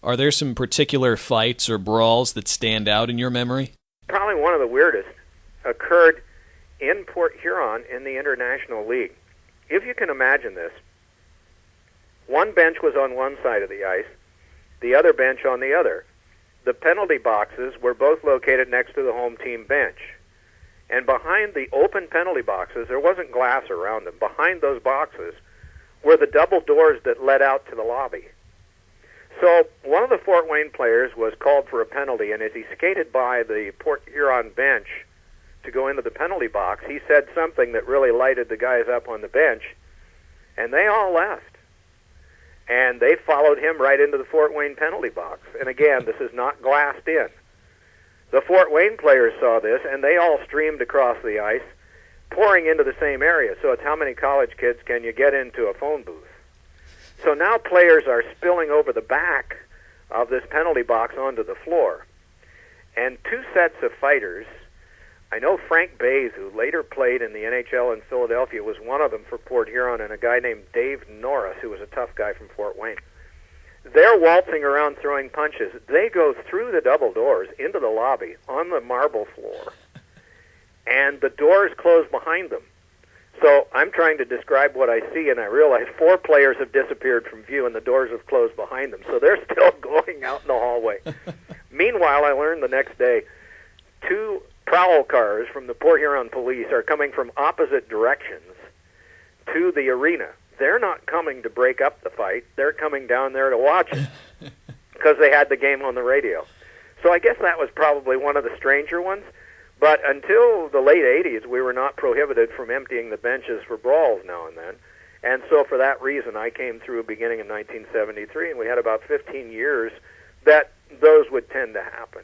Are there some particular fights or brawls that stand out in your memory? Probably one of the weirdest occurred in Port Huron in the International League. If you can imagine this, one bench was on one side of the ice, the other bench on the other. The penalty boxes were both located next to the home team bench. And behind the open penalty boxes, there wasn't glass around them. Behind those boxes were the double doors that led out to the lobby. So one of the Fort Wayne players was called for a penalty, and as he skated by the Port Huron bench to go into the penalty box, he said something that really lighted the guys up on the bench, and they all left. And they followed him right into the Fort Wayne penalty box. And again, this is not glassed in. The Fort Wayne players saw this, and they all streamed across the ice, pouring into the same area. So it's how many college kids can you get into a phone booth? So now players are spilling over the back of this penalty box onto the floor. And two sets of fighters, I know Frank Bays, who later played in the NHL in Philadelphia, was one of them for Port Huron, and a guy named Dave Norris, who was a tough guy from Fort Wayne. They're waltzing around throwing punches. They go through the double doors into the lobby on the marble floor, and the doors close behind them. So I'm trying to describe what I see, and I realize 4 players have disappeared from view, and the doors have closed behind them. So they're still going out in the hallway. Meanwhile, I learned the next day, 2 prowl cars from the Port Huron police are coming from opposite directions to the arena. They're not coming to break up the fight. They're coming down there to watch it because they had the game on the radio. So I guess that was probably one of the stranger ones. But until the late 80s, we were not prohibited from emptying the benches for brawls now and then. And so for that reason, I came through beginning in 1973, and we had about 15 years that those would tend to happen.